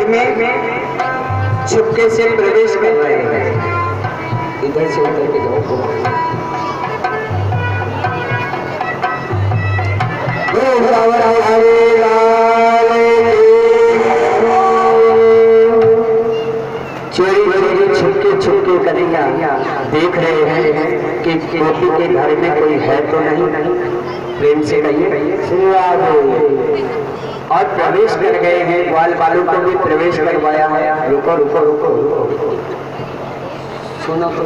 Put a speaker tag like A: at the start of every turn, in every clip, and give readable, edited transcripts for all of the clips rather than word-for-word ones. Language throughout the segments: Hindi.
A: में चुपके से प्रवेश कर रहे हैं। इधर से उधर के जाओ। चोरी छुपके छुपके करेंगे, देख रहे हैं कि गोपी के घर में कोई है तो नहीं। प्रेम से कहिए और प्रवेश कर गए हैं। ग्वाल बालों को भी प्रवेश करवाया है। रुको रुको रुको रुको, सुनो तो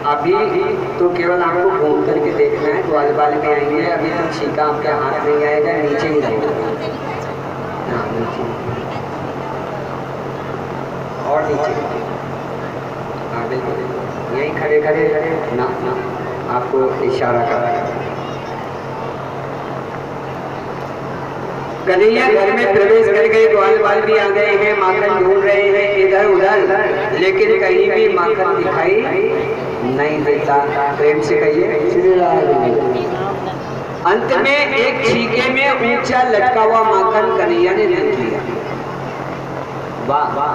A: अभी तो केवल आपको घूम करके देखना है। ग्वाल बाल में आएंगे, अभी तो छीका आपके हाथ नहीं आएगा, नीचे ही रहेगा। हाँ नीचे और नीचे। हाँ बिल्कुल यहीं खड़े खड़े ना आपको इशारा कर रहा है। कन्हैया घर में प्रवेश कर गए। ग्वाल बाल भी आ गए हैं। माखन ढूंढ रहे हैं इधर उधर, लेकिन कहीं भी माखन दिखाई नहीं देता। प्रेम से कहिए। अंत में एक छीके में ऊंचा लटका हुआ माखन कन्हैया ने देख लिया। वाह वाह,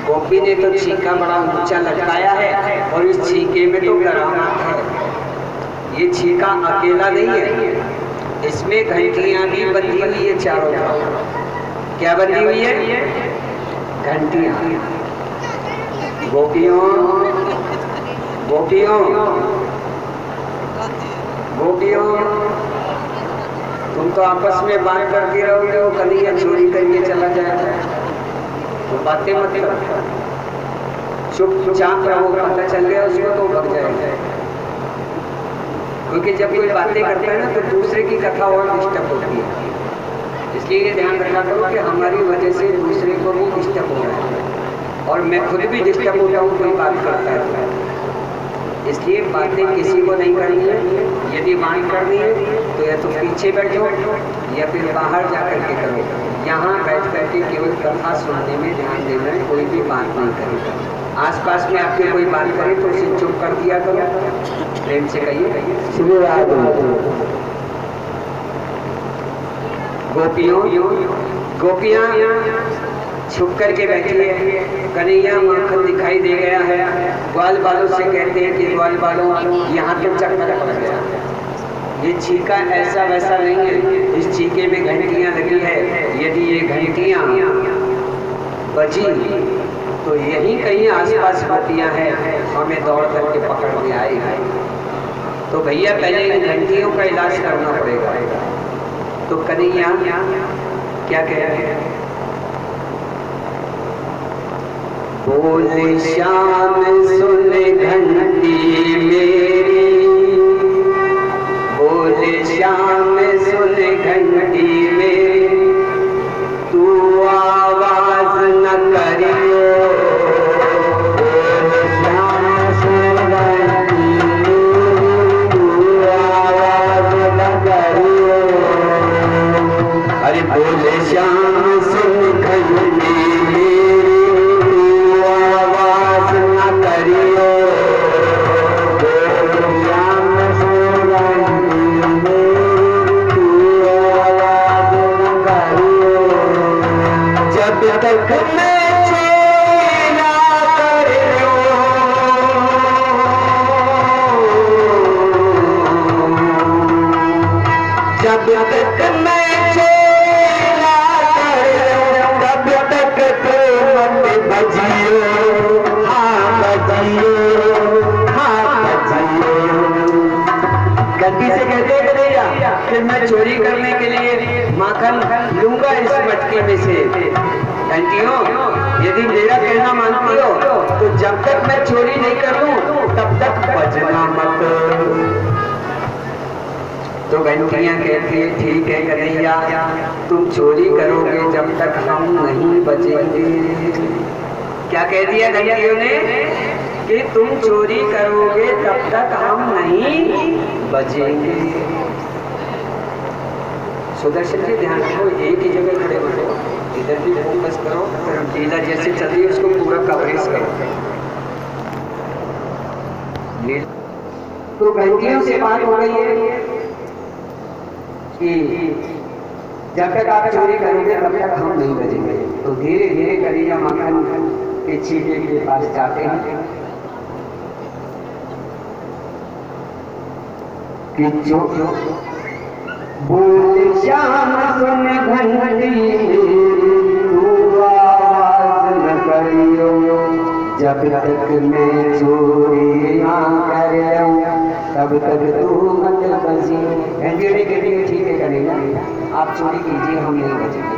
A: गोपी ने तो छीका बड़ा ऊंचा लटकाया है और इस छीके में तो करामात है। ये छीका अकेला नहीं है, इसमें घंटियां भी बंधी हुई है चारों तरफ। क्या बंधी हुई है? घंटियां। गोपियों गोपियों गोपियों, तुम तो आपस में बात करती रहोगे, वो कन्हैया चोरी करके चला जाएगा। तो बातें मत करो, चुपचाप रहो। पता चल गया उसको तो भग जाएगा। क्योंकि जब कोई बातें करता है ना तो दूसरे की कथा और डिस्टर्ब होती है। इसलिए ये ध्यान रखा करो कि हमारी वजह से दूसरे को भी डिस्टर्ब हो रहा है और मैं खुद भी डिस्टर्ब होता हूँ कोई बात करता है। इसलिए बातें किसी को नहीं करनी है। यदि बात करनी है तो या तो पीछे बैठो या फिर बाहर जा करके करो। यहाँ बैठ करके केवल कथा सुनने में ध्यान देना है, कोई भी बात नहीं करेगा। आसपास में आपके कोई बात करे तो उसे चुप कर दिया करो। प्रेम से कहिए। गोपियां छुप करके बैठी है। कन्हैया माखन दिखाई दे गया है। ग्वाल बालों से कहते हैं कि ग्वाल बालों यहाँ तो चक्कर पड़ गया। ये छीका ऐसा वैसा नहीं है, इस छीके में घंटियां लगी है। यदि ये घंटियां बजी तो यहीं कहीं आसपास गोपियां हैं, हमें दौड़ करके पकड़ के आएगी। तो भैया पहले इन घंटियों का इलाज करना पड़ेगा। तो कन्हैया क्या कह रहे हैं? बोले श्याम सुन घंटी मेरी, बोले श्याम सुन घंटी मेरी, तू आवाज न करियो। बोले श्याम सुन घंटी मेरी, तू आवाज न करियो। बोले श्याम सुन घंटी मेरी, तू आवाज न करियो। जब तक मैं चेला करियो, जब तक मैं गलती से कहते हैं कन्हैया कि मैं चोरी करने के लिए माखन लूंगा इस मटके में से। घंटियों, यदि मेरा कहना मानती हो तो जब तक मैं चोरी नहीं कर लूं तब तक बजना मत। तो घंटियां कहती है ठीक है कन्हैया, तुम चोरी करोगे जब तक हम नहीं बचेंगे। क्या कह दिया घंटियों ने कि तुम चोरी करोगे तब तक हम नहीं बचेंगे। सुदर्शन जी ध्यान रखो, एक ही जगह खड़े हो, इधर भी फोकस करो। लीला जैसे चल रही है उसको पूरा कवरेज करो। तो घंटियों से बात हो गई है कि जब तक आप चोरी करोगे तब तक हम नहीं बचेंगे। तो धीरे धीरे कन्हैया माखन के छीके के पास जाते हैं कि जो बोल श्याम सुन घंटी तू आवाज न करियो, जब तक मैं चोरी ना करूं तब तक तू मत बसी। घंटी कहती ठीक है करेगा, आप चोरी कीजिए, हम नहीं बचेंगे।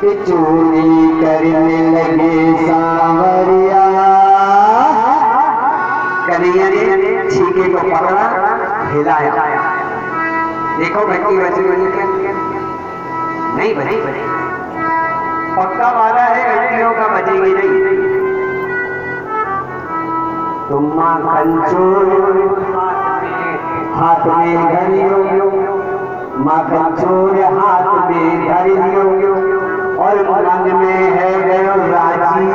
A: कि चोरी करने लगे सांवरिया, कन्हैया ने छीके को पकड़ा, हिलाया, देखो घंटी बजी बनी क्या? नहीं बनी। पक्का वाला है घंटियों का बजेगी नहीं। तुम माखन चोर हाथ में धरियो, माखन चोर हाथ में धरियो, और मन में है गयो राजी।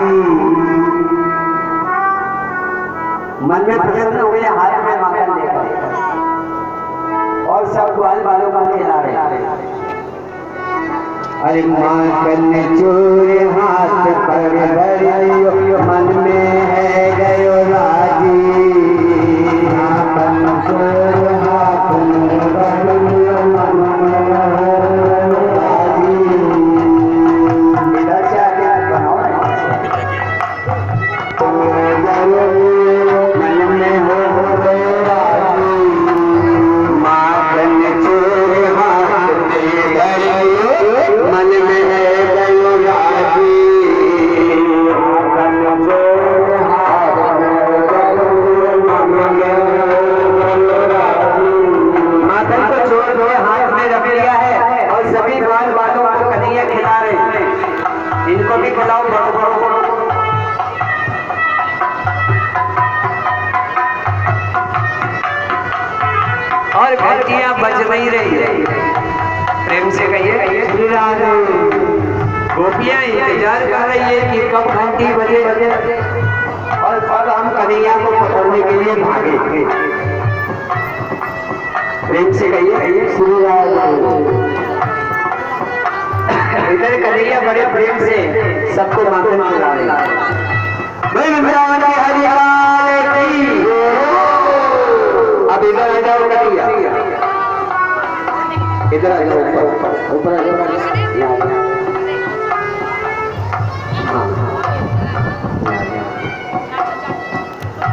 A: मन में प्रसन्न हुए, हाथ में माखन लेकर, और सब ग्वाल वालों का खिला रहे। अरे माखन चोर हाथ पर धरियो, मन में है गयो राजी। माखन चोर हाथ में धरियो, मन में है गयो राजी। इधर से आगे बनाओ, मन में हो गयो राजी। माखन चोर हाथ में धरियो, मन में है गयो राजी। माखन चोर हाथ में धरियो, मन में है गयो राजी। माखन को चोर के हाथ में रख लिया है, और सभी ग्वाल वालों को कन्हैया खिला रहे हैं। इनको भी खिलाओ, बड़ो। और घंटियां बज नहीं रही, प्रेम से कहिए श्री राधे। गोपियां इंतजार कर रही है कि कब घंटी बजे, और कब हम कन्हैया को पकड़ने के लिए भागे। प्रेम से कहिए श्री राधे। इधर कन्हैया बड़े प्रेम से सबको माखन खिला रहे हैं। अब इधर आ जाओ कन्हैया, इधर आ जाओ, ऊपर आ जाओ।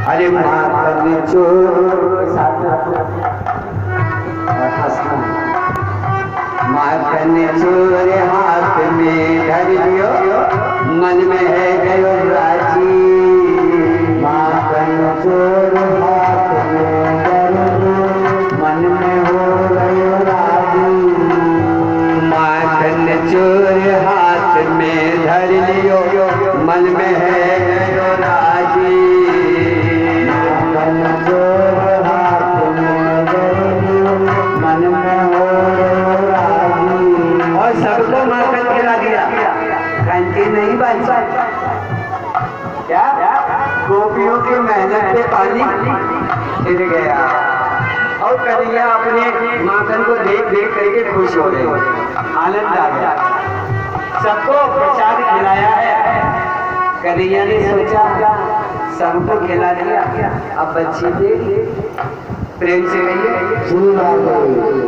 A: अरे माखन चोर माखन चोर हाथ में धरियो, मन में है गयो राजी। माखन चोर हाथ में धरियो, मन में हो गयो राजी। माखन चोर हाथ में धरियो, मन में है गयो राजी। माखन चोर हाथ में धरियो, मन में हो गयो राजी। और सबको माखन खिला दिया, घंटी नहीं बजा। क्या गोपियों की मेहनत पे पानी फिर गया, और कन्हैया अपने माखन को देख देख करके खुश हो रहे, आनंद आ गया। सबको प्रसाद खिलाया है। कन्हैया ने सोचा सबको खिला दिया, अब बच्ची दे। प्रेम से कहिए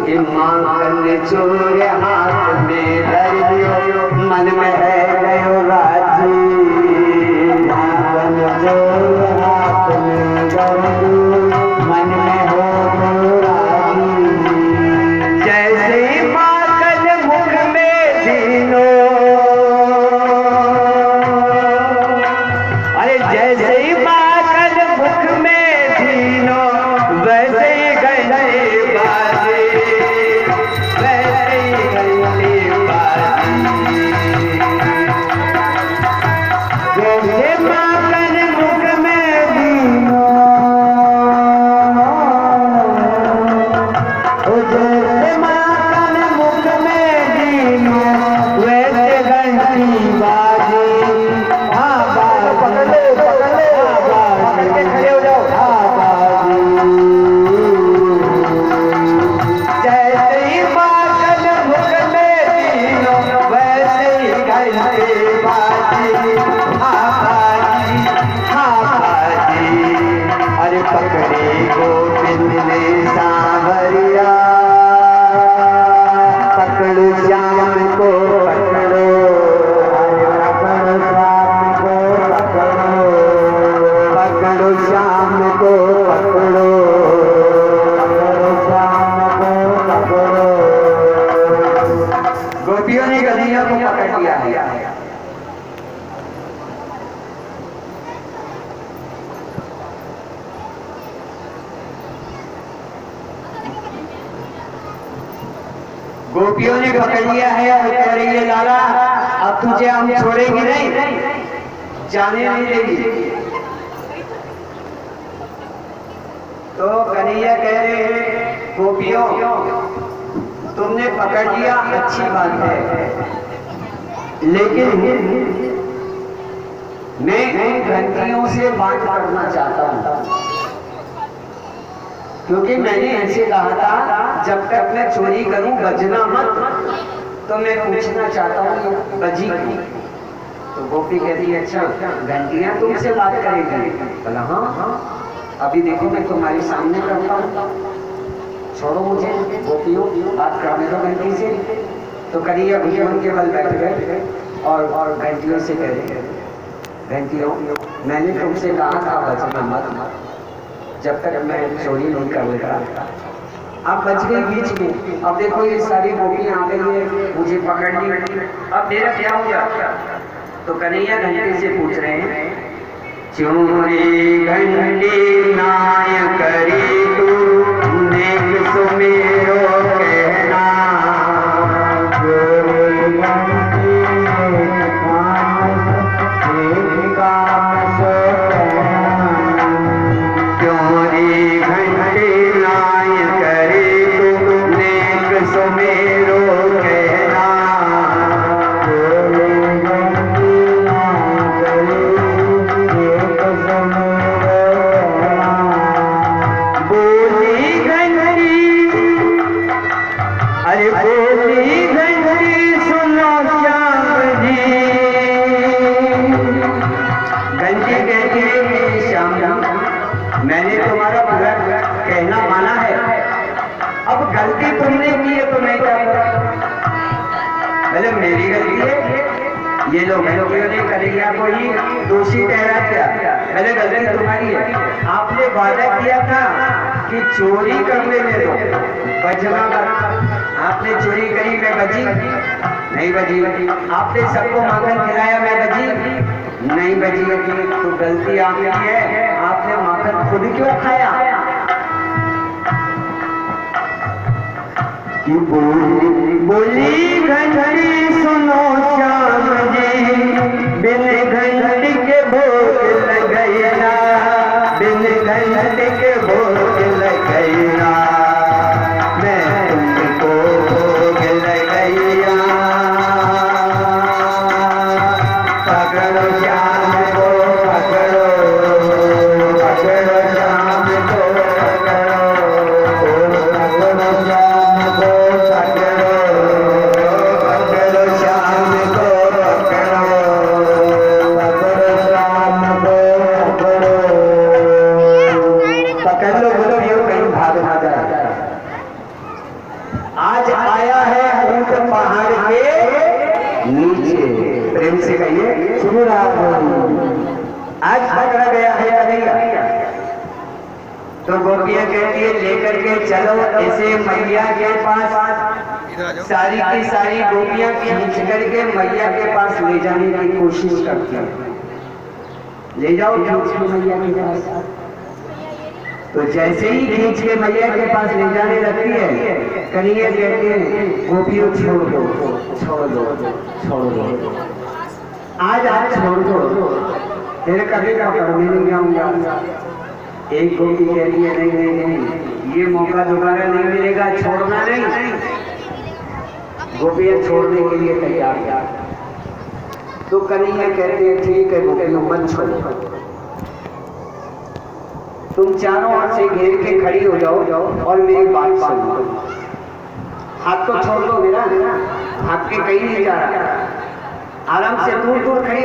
A: ये माखन चोर हाथ में धरियो, मन में है गयो राजी। माखन चोर हाथ में धरियो, मन में हो गयो राजी। जैसे माखन मुख में दीनो, अरे जैसे माखन मुख में दीनो, वैसे ही घंटे बाजे, वैसे ही घंटे गोपियों ने पकड़ लिया है और कह रही है लाला अब तुझे हम छोड़ेंगे नहीं, जाने नहीं देंगे। तो कन्हैया कह रहे हैं गोपियों तुमने पकड़ लिया अच्छी बात है, लेकिन मैं उन घंटियों से बात करना चाहता हूं, क्योंकि मैंने ऐसे कहा था जब तक मैं चोरी करूं बजना मत, तो मैं पूछना चाहता हूं बजी की। तो गोपी कहती है अच्छा घंटियां तुमसे बात करेगी? बोला हाँ, अभी देखो मैं तुम्हारे सामने करता हूं, छोड़ो मुझे गोपियों, बात करने दो घंटी से। तो कन्हैया भगवान के बल बैठ गए और घंटियों से कह रहे घंटियों मैंने तुमसे कहा था बजना मत, जब तक मैं चोरी नहीं कर लेता। अब बच गई बीच में, अब देखो ये सारी गोपियां आ गई है, मुझे पकड़ ली, अब मेरा क्या होगा? तो कन्हैया घंटी से पूछ रहे हैं चोरी घंटी नाय करी तू नेक सुमेरो कहना, चोरी घंटी चोरी घंटी नाय करी तू नेक सुमेरो कहना, मैंने तुम्हारा पूरा कहना माना है, अब गलती तुमने की है तो मैं क्या करूं? पहले मेरी गलती है, ये लोग ने कन्हैया को ही दोषी ठहरा दिया, पहले गलती तुम्हारी है। आपने वादा किया था कि चोरी करने में दो बजना मत, आपने चोरी करी मैं बची नहीं बची, आपने सबको माखन खिलाया मैं बची नहीं बची, तो गलती आपकी है, आपने माखन खुद क्यों खाया? कि बोली घंटी सुनो श्याम जी, बिन घंटी के भोग लगैना, बिन घंटी के भोग लगैना, मैं तुमको भोग लगैया, पकड़ो श्याम को पकड़ो, पकड़ो श्याम को पकड़ो, पकड़ो श्याम को पकड़ो, पकड़ो श्याम को पकड़ो, पकड़ो श्याम को पकड़ो, पकड़ लो बोलो ये कहीं भाग ना जाए। आज आया है ऊंट पहाड़ के नीचे, प्रेम से कहिए शुरू आज पकड़ा गया है कन्हैया। तो गोपियां कहती है लेकर के चलो ऐसे मैया के पास, सारी की सारी गोपियां खींच करके मैया के पास ले जाने की कोशिश करती है, ले जाओ खींच के मैया के पास। तो जैसे ही खींच के मैया के पास ले जाने लगती है, कन्हैया कहते हैं गोपियों छोड़ दो छोड़ दो छोड़ दो, आज छोड़ दो, फिर कभी पकड़ने नहीं आऊंगा। एक गोपी कहती है नहीं नहीं नहीं, ये मौका दोबारा नहीं मिलेगा, छोड़ना नहीं। गोपियां छोड़ने के लिए तैयार। तो कन्हैया कहते हैं ठीक है गोपियों मत छोड़ो, तुम चारों हाथ से घेर के खड़ी हो जाओ और मेरी बात सुनो। हाथ तो छोड़ दो मेरा, हाथ के कहीं नहीं जा रहा, आराम से दूर दूर खड़ी हो